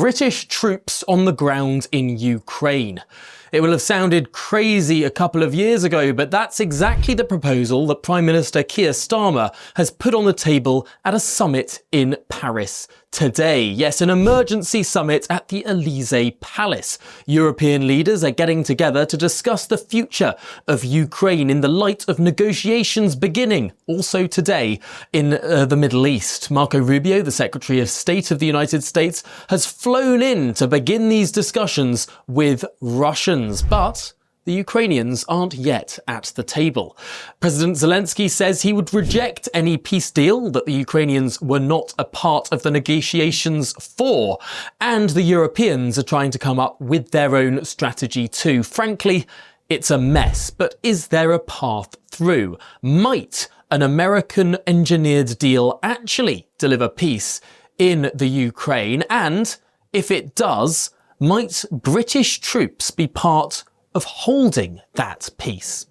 British troops on the ground in Ukraine. It will have sounded crazy a couple of years ago, but that's exactly the proposal that Prime Minister Keir Starmer has put on the table at a summit in Paris today. Yes, an emergency summit at the Elysee Palace. European leaders are getting together to discuss the future of Ukraine in the light of negotiations beginning also today in the Middle East. Marco Rubio, the Secretary of State of the United States, has flown in to begin these discussions with Russians, but the Ukrainians aren't yet at the table. President Zelensky says he would reject any peace deal that the Ukrainians were not a part of the negotiations for, and the Europeans are trying to come up with their own strategy too. Frankly, it's a mess, but is there a path through? Might an American-engineered deal actually deliver peace in the Ukraine? And if it does, might British troops be part of holding that peace?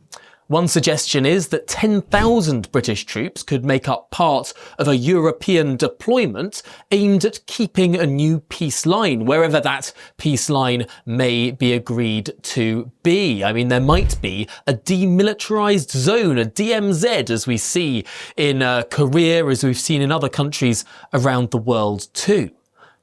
One suggestion is that 10,000 British troops could make up part of a European deployment aimed at keeping a new peace line, wherever that peace line may be agreed to be. I mean, there might be a demilitarized zone, a DMZ, as we see in Korea, as we've seen in other countries around the world too.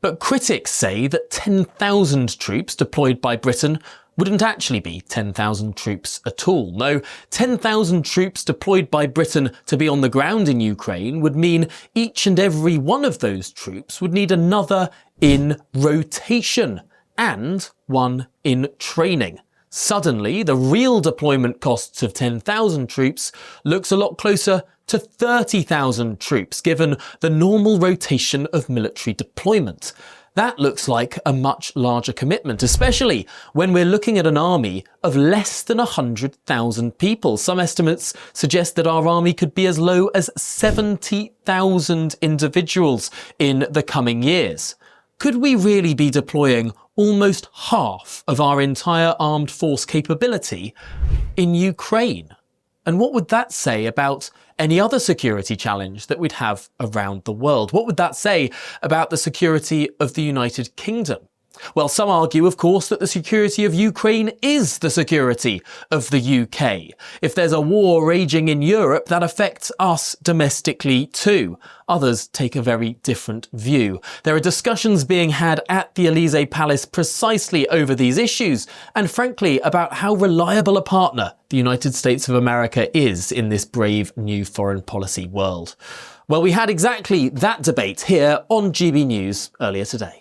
But critics say that 10,000 troops deployed by Britain wouldn't actually be 10,000 troops at all. No, 10,000 troops deployed by Britain to be on the ground in Ukraine would mean each and every one of those troops would need another in rotation and one in training. Suddenly, the real deployment costs of 10,000 troops looks a lot closer to 30,000 troops, given the normal rotation of military deployment. That looks like a much larger commitment, especially when we're looking at an army of less than 100,000 people. Some estimates suggest that our army could be as low as 70,000 individuals in the coming years. Could we really be deploying almost half of our entire armed force capability in Ukraine? And what would that say about any other security challenge that we'd have around the world? What would that say about the security of the United Kingdom? Well, some argue, of course, that the security of Ukraine is the security of the UK. If there's a war raging in Europe, that affects us domestically too. Others take a very different view. There are discussions being had at the Elysee Palace precisely over these issues, and frankly, about how reliable a partner the United States of America is in this brave new foreign policy world. Well, we had exactly that debate here on GB News earlier today.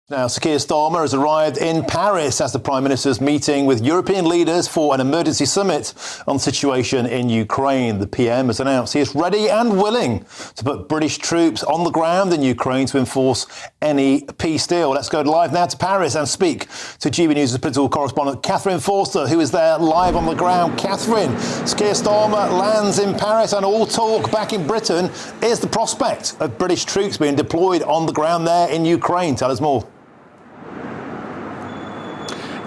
Now, Sir Keir Starmer has arrived in Paris as the Prime Minister's meeting with European leaders for an emergency summit on the situation in Ukraine. The PM has announced he is ready and willing to put British troops on the ground in Ukraine to enforce any peace deal. Let's go live now to Paris and speak to GB News' political correspondent Catherine Forster, who is there live on the ground. Catherine, Sir Keir Starmer lands in Paris and all talk back in Britain is the prospect of British troops being deployed on the ground there in Ukraine. Tell us more.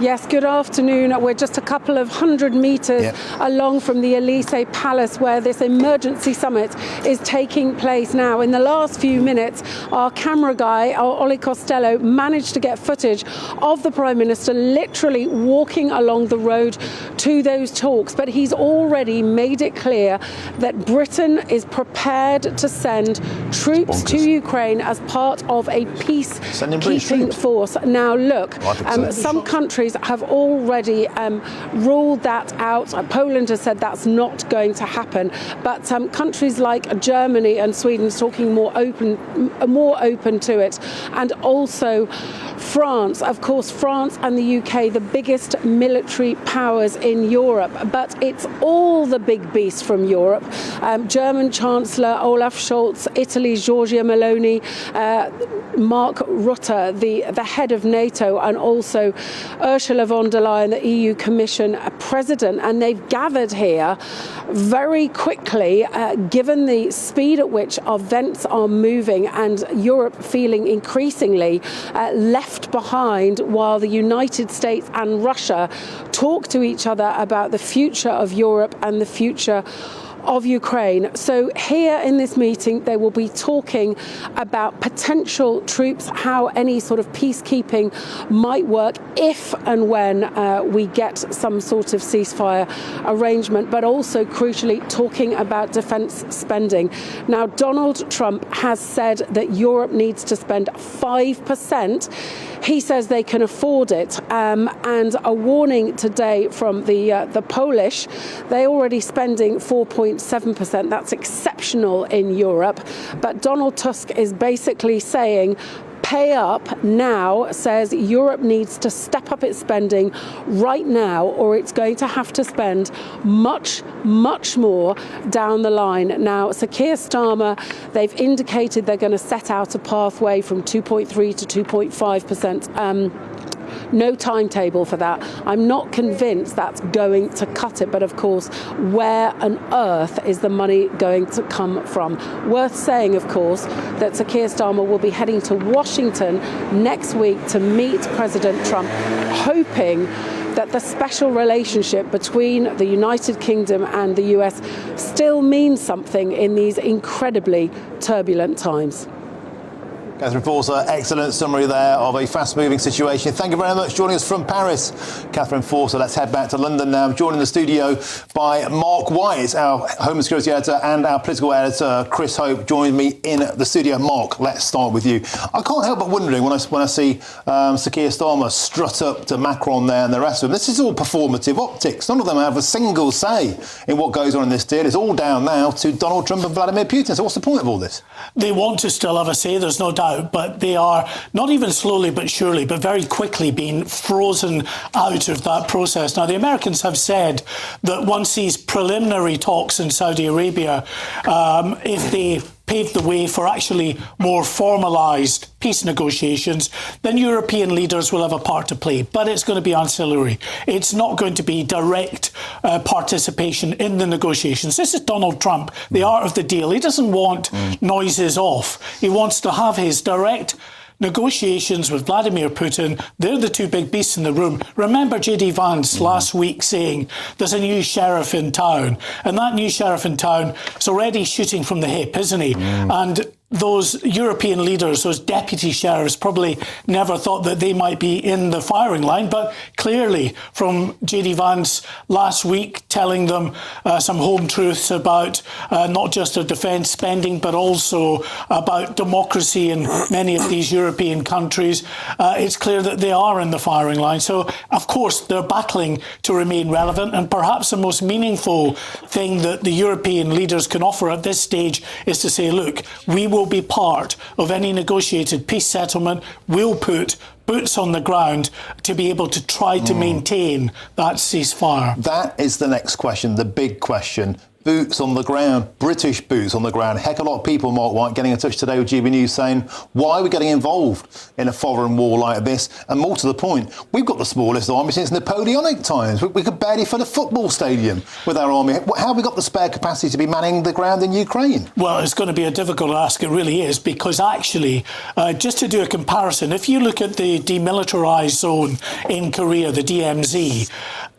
Yes, good afternoon. We're just a couple of hundred metres along from the Elysee Palace where this emergency summit is taking place now. In the last few minutes, our camera guy, Ollie Costello, managed to get footage of the Prime Minister literally walking along the road to those talks. But he's already made it clear that Britain is prepared to send troops to Ukraine as part of a peacekeeping force. Now, look, some countries have already ruled that out. Poland has said that's not going to happen. But countries like Germany and Sweden are talking more open to it. And also France. Of course, France and the UK, the biggest military powers in Europe. But it's all the big beasts from Europe. German Chancellor Olaf Scholz, Italy's Giorgia Meloni, Mark Rutte, the head of NATO, and also Ursula von der Leyen, the EU Commission President, and they've gathered here very quickly, given the speed at which events are moving and Europe feeling increasingly left behind while the United States and Russia talk to each other about the future of Europe and the future of Ukraine. So here in this meeting, they will be talking about potential troops, how any sort of peacekeeping might work if and when we get some sort of ceasefire arrangement, but also crucially talking about defence spending. Now, Donald Trump has said that Europe needs to spend 5%. He says they can afford it, and a warning today from the Polish. They're already spending 4.7%. That's exceptional in Europe. But Donald Tusk is basically saying, pay up now, says Europe needs to step up its spending right now, or it's going to have to spend much, much more down the line. Now, Sir Keir Starmer, they've indicated they're going to set out a pathway from 2.3 to 2.5%. No timetable for that. I'm not convinced that's going to cut it, but of course, where on earth is the money going to come from? Worth saying, of course, that Sir Keir Starmer will be heading to Washington next week to meet President Trump, hoping that the special relationship between the United Kingdom and the US still means something in these incredibly turbulent times. Catherine Forster, excellent summary there of a fast-moving situation. Thank you very much. Joining us from Paris, Catherine Forster. Let's head back to London now. Joined in the studio by Mark White, our Home and Security Editor, and our Political Editor, Chris Hope, joined me in the studio. Mark, let's start with you. I can't help but wondering when I see Sir Keir Starmer strut up to Macron there and the rest of them. This is all performative optics. None of them have a single say in what goes on in this deal. It's all down now to Donald Trump and Vladimir Putin. So what's the point of all this? They want to still have a say, there's no doubt. But they are not even slowly but surely, but very quickly being frozen out of that process. Now, the Americans have said that once these preliminary talks in Saudi Arabia, if they pave the way for actually more formalised peace negotiations, then European leaders will have a part to play. But it's going to be ancillary. It's not going to be direct participation in the negotiations. This is Donald Trump, the art of the deal. He doesn't want noises off. He wants to have his direct negotiations with Vladimir Putin. They're the two big beasts in the room. Remember J.D. Vance last week saying there's a new sheriff in town, and that new sheriff in town is already shooting from the hip, isn't he? And those European leaders, those deputy sheriffs, probably never thought that they might be in the firing line. But clearly, from J.D. Vance last week telling them some home truths about not just their defence spending, but also about democracy in many of these European countries, it's clear that they are in the firing line. So, of course, they're battling to remain relevant. And perhaps the most meaningful thing that the European leaders can offer at this stage is to say, look, we will be part of any negotiated peace settlement. We'll put boots on the ground to be able to try to maintain that ceasefire. That is the next question, the big question. Boots on the ground, British boots on the ground. Heck, a lot of people, Mark White, getting in touch today with GB News saying, why are we getting involved in a foreign war like this? And more to the point, we've got the smallest army since Napoleonic times. We could barely fill a football stadium with our army. How have we got the spare capacity to be manning the ground in Ukraine? Well, it's going to be a difficult ask, it really is, because actually, just to do a comparison, if you look at the demilitarised zone in Korea, the DMZ,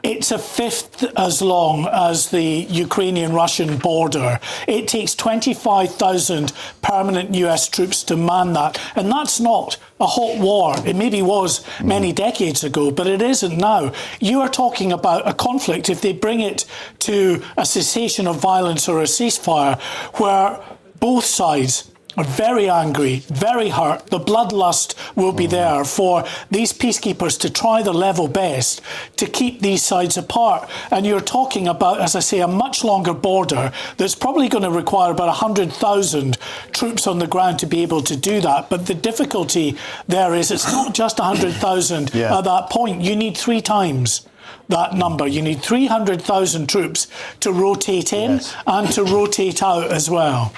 it's a fifth as long as the Ukrainian-Russian border. It takes 25,000 permanent US troops to man that. And that's not a hot war. It maybe was many decades ago, but it isn't now. You are talking about a conflict, if they bring it to a cessation of violence or a ceasefire, where both sides are very angry, very hurt. The bloodlust will be there for these peacekeepers to try their level best to keep these sides apart. And you're talking about, as I say, a much longer border that's probably going to require about 100,000 troops on the ground to be able to do that. But the difficulty there is it's not just 100,000 at that point. You need 3 times that number. You need 300,000 troops to rotate in and to rotate out as well.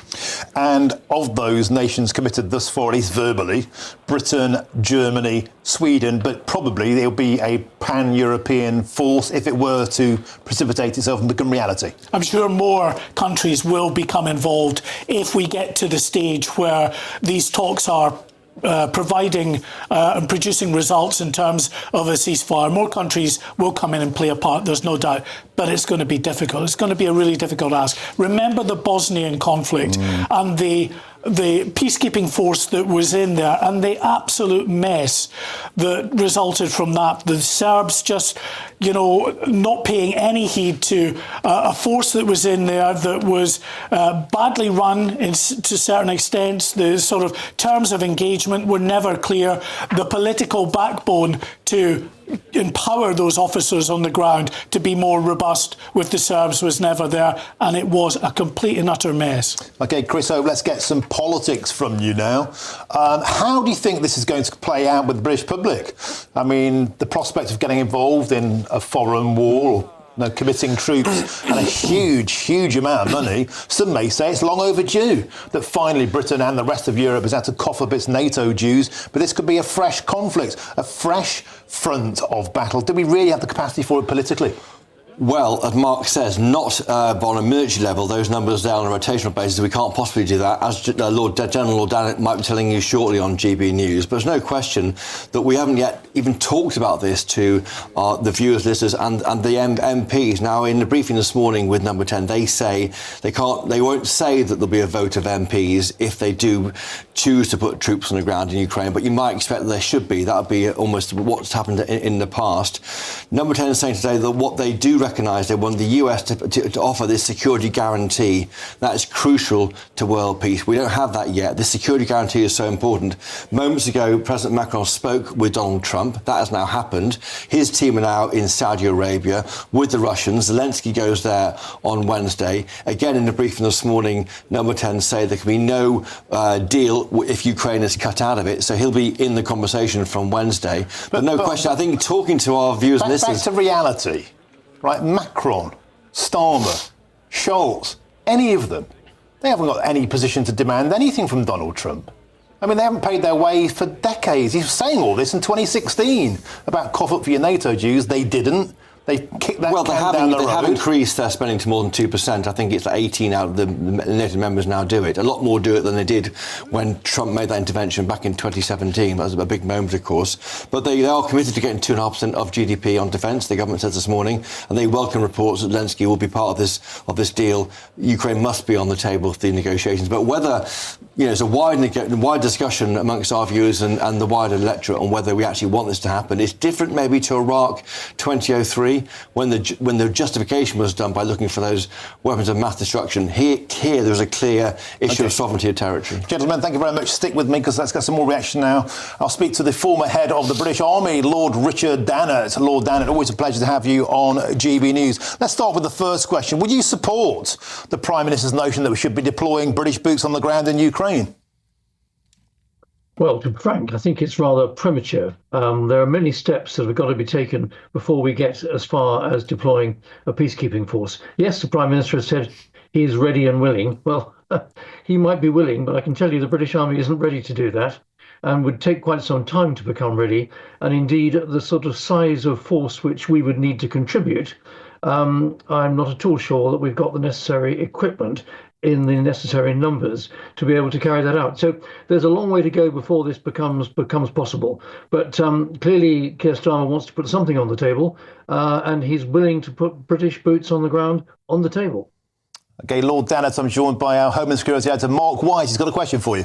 And of those nations committed thus far, at least verbally, Britain, Germany, Sweden, but probably there'll be a pan-European force if it were to precipitate itself and become reality. I'm sure more countries will become involved if we get to the stage where these talks are providing and producing results in terms of a ceasefire. More countries will come in and play a part, there's no doubt, but it's going to be difficult. It's going to be a really difficult ask. Remember the Bosnian conflict and the peacekeeping force that was in there and the absolute mess that resulted from that. The Serbs just, not paying any heed to a force that was in there that was badly run to certain extents. The sort of terms of engagement were never clear. The political backbone to empower those officers on the ground to be more robust with the Serbs was never there, and it was a complete and utter mess. OK, Chris, so let's get some politics from you now. How do you think this is going to play out with the British public? I mean, the prospect of getting involved in a foreign war, committing troops and a huge amount of money. Some may say it's long overdue that finally Britain and the rest of Europe has had to cough up its NATO dues, but this could be a fresh conflict, a fresh front of battle. Do we really have the capacity for it politically? Well, as Mark says, not on a military level. Those numbers there on a rotational basis, we can't possibly do that, as General Lord Dannett might be telling you shortly on GB News. But there's no question that we haven't yet even talked about this to the viewers, listeners, and the MPs. Now, in the briefing this morning with Number 10, they say they won't say that there'll be a vote of MPs if they do choose to put troops on the ground in Ukraine, but you might expect that there should be. That would be almost what's happened in the past. Number 10 is saying today that what they do recognise, they want the US to offer this security guarantee. That is crucial to world peace. We don't have that yet. This security guarantee is so important. Moments ago, President Macron spoke with Donald Trump. That has now happened. His team are now in Saudi Arabia with the Russians. Zelensky goes there on Wednesday. Again, in the briefing this morning, Number 10 say there can be no deal if Ukraine is cut out of it. So he'll be in the conversation from Wednesday. But no question, I think talking to our viewers and listeners... Back to reality. Right, Macron, Starmer, Scholz, any of them, they haven't got any position to demand anything from Donald Trump. I mean, they haven't paid their way for decades. He was saying all this in 2016 about cough up for your NATO dues. They didn't. They kicked that can down the road. They have increased their spending to more than 2%. I think it's like 18 out of the NATO members now do it. A lot more do it than they did when Trump made that intervention back in 2017. That was a big moment, of course. But they are committed to getting 2.5% of GDP on defence, the government says this morning, and they welcome reports that Zelensky will be part of this deal. Ukraine must be on the table for the negotiations. But whether, it's a wide discussion amongst our viewers and the wider electorate on whether we actually want this to happen. It's different maybe to Iraq 2003. When the justification was done by looking for those weapons of mass destruction. Here there's a clear issue of sovereignty of territory. Gentlemen, thank you very much. Stick with me because let's get some more reaction now. I'll speak to the former head of the British Army, Lord Richard Dannett. Lord Dannett, always a pleasure to have you on GB News. Let's start with the first question. Would you support the Prime Minister's notion that we should be deploying British boots on the ground in Ukraine? Well, to be frank, I think it's rather premature. There are many steps that have got to be taken before we get as far as deploying a peacekeeping force. Yes, the Prime Minister has said he is ready and willing. Well, he might be willing, but I can tell you the British Army isn't ready to do that and would take quite some time to become ready. And indeed, the sort of size of force which we would need to contribute, I'm not at all sure that we've got the necessary equipment in the necessary numbers to be able to carry that out. So there's a long way to go before this becomes possible. But clearly, Keir Starmer wants to put something on the table, and he's willing to put British boots on the ground on the table. OK, Lord Dannett, I'm joined by our Home and Security Editor, Mark White. He's got a question for you.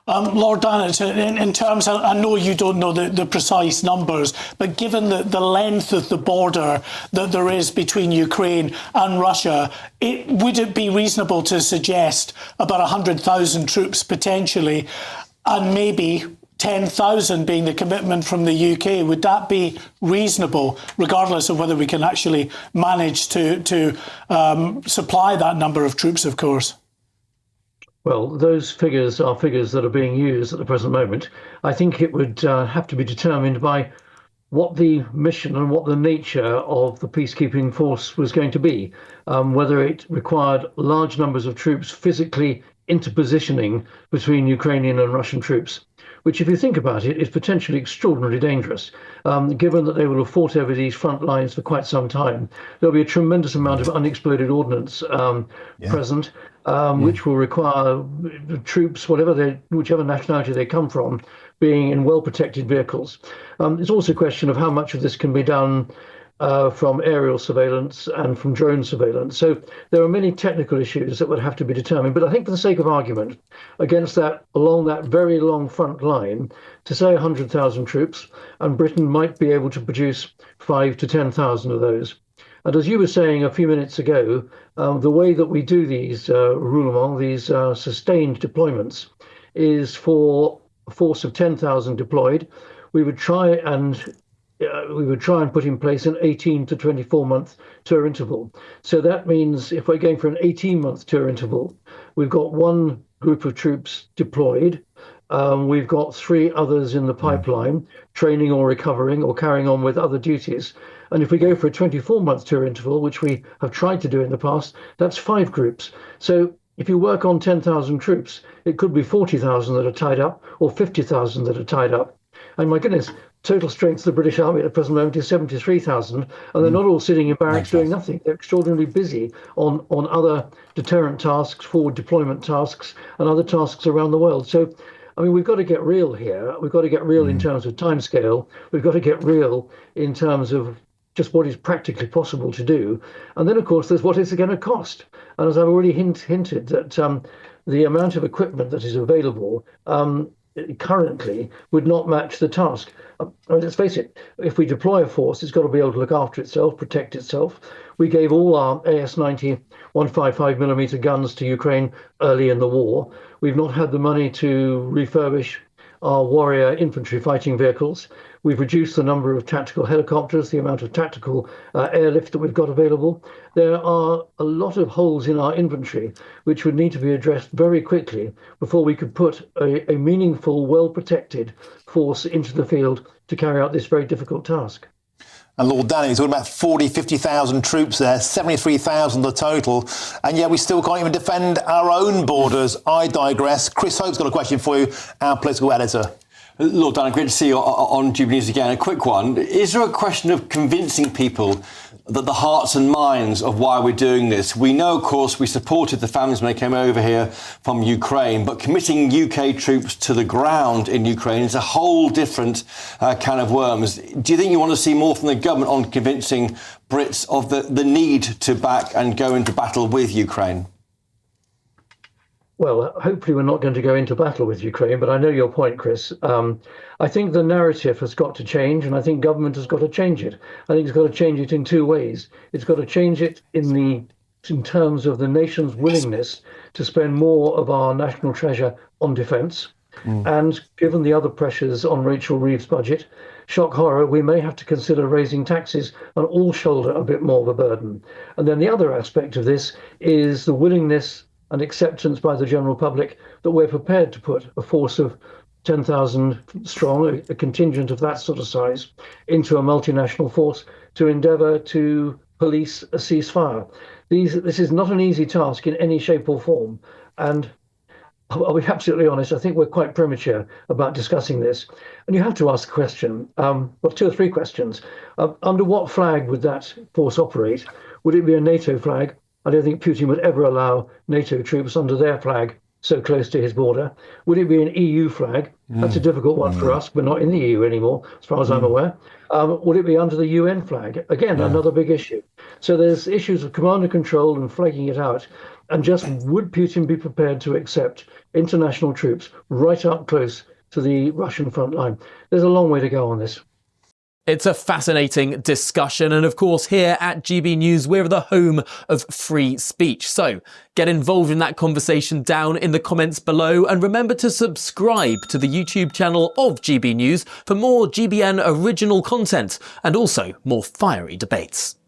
Lord Dannett, in terms of, I know you don't know the precise numbers, but given the length of the border that there is between Ukraine and Russia, would it be reasonable to suggest about 100,000 troops potentially, and maybe 10,000 being the commitment from the UK? Would that be reasonable, regardless of whether we can actually manage to supply that number of troops, of course? Well, those figures are figures that are being used at the present moment. I think it would have to be determined by what the mission and what the nature of the peacekeeping force was going to be, whether it required large numbers of troops physically interpositioning between Ukrainian and Russian troops, which, if you think about it, is potentially extraordinarily dangerous, given that they will have fought over these front lines for quite some time. There'll be a tremendous amount of unexploded ordnance present, which will require troops, whichever nationality they come from, being in well-protected vehicles. It's also a question of how much of this can be done from aerial surveillance and from drone surveillance. So there are many technical issues that would have to be determined. But I think for the sake of argument, against that, along that very long front line, to say 100,000 troops, and Britain might be able to produce 5 to 10,000 of those. And as you were saying a few minutes ago, the way that we do these roulements, these sustained deployments, is for a force of 10,000 deployed. We would try and put in place an 18 to 24 month tour interval. So that means if we're going for an 18-month tour interval, we've got one group of troops deployed. We've got 3 others in the pipeline, training or recovering or carrying on with other duties. And if we go for a 24-month tour interval, which we have tried to do in the past, that's 5 groups. So if you work on 10,000 troops, it could be 40,000 that are tied up or 50,000 that are tied up. And my goodness, total strength of the British Army at the present moment is 73,000, and they're not all sitting in barracks doing nothing. They're extraordinarily busy on other deterrent tasks, forward deployment tasks, and other tasks around the world. So, I mean, we've got to get real here. We've got to get real in terms of timescale. We've got to get real in terms of just what is practically possible to do. And then, of course, there's what it's going to cost. And as I've already hinted, that the amount of equipment that is available currently would not match the task. Let's face it, if we deploy a force, it's got to be able to look after itself, protect itself. We gave all our AS-90 155mm guns to Ukraine early in the war. We've not had the money to refurbish our Warrior infantry fighting vehicles. We've reduced the number of tactical helicopters, the amount of tactical airlift that we've got available. There are a lot of holes in our inventory which would need to be addressed very quickly before we could put a meaningful, well-protected force into the field to carry out this very difficult task. And Lord Danny, talking about 40, 50,000 troops there, 73,000 the total, and yet we still can't even defend our own borders. I digress. Chris Hope's got a question for you, our political editor. Lord Danny, great to see you on Jubilee News again. A quick one. Is there a question of convincing people that the hearts and minds of why we're doing this? We know, of course, we supported the families when they came over here from Ukraine, but committing UK troops to the ground in Ukraine is a whole different can of worms. Do you think you want to see more from the government on convincing Brits of the need to back and go into battle with Ukraine? Well, hopefully we're not going to go into battle with Ukraine, but I know your point, Chris. I think the narrative has got to change, and I think government has got to change it. I think it's got to change it in 2 ways. It's got to change it in terms of the nation's willingness to spend more of our national treasure on defence. And given the other pressures on Rachel Reeves' budget, shock horror, we may have to consider raising taxes and all shoulder a bit more of a burden. And then the other aspect of this is the willingness and acceptance by the general public that we're prepared to put a force of 10,000 strong, a contingent of that sort of size, into a multinational force to endeavour to police a ceasefire. This is not an easy task in any shape or form. And I'll be absolutely honest, I think we're quite premature about discussing this. And you have to ask the question, well, 2 or 3 questions. Under what flag would that force operate? Would it be a NATO flag? I don't think Putin would ever allow NATO troops under their flag so close to his border. Would it be an EU flag? That's a difficult one for us. We're not in the EU anymore, as far as I'm aware. Would it be under the UN flag? Again, another big issue. So there's issues of command and control and flagging it out. And just would Putin be prepared to accept international troops right up close to the Russian front line? There's a long way to go on this. It's a fascinating discussion, and of course here at GB News we're the home of free speech, so get involved in that conversation down in the comments below, and remember to subscribe to the YouTube channel of GB News for more GBN original content and also more fiery debates.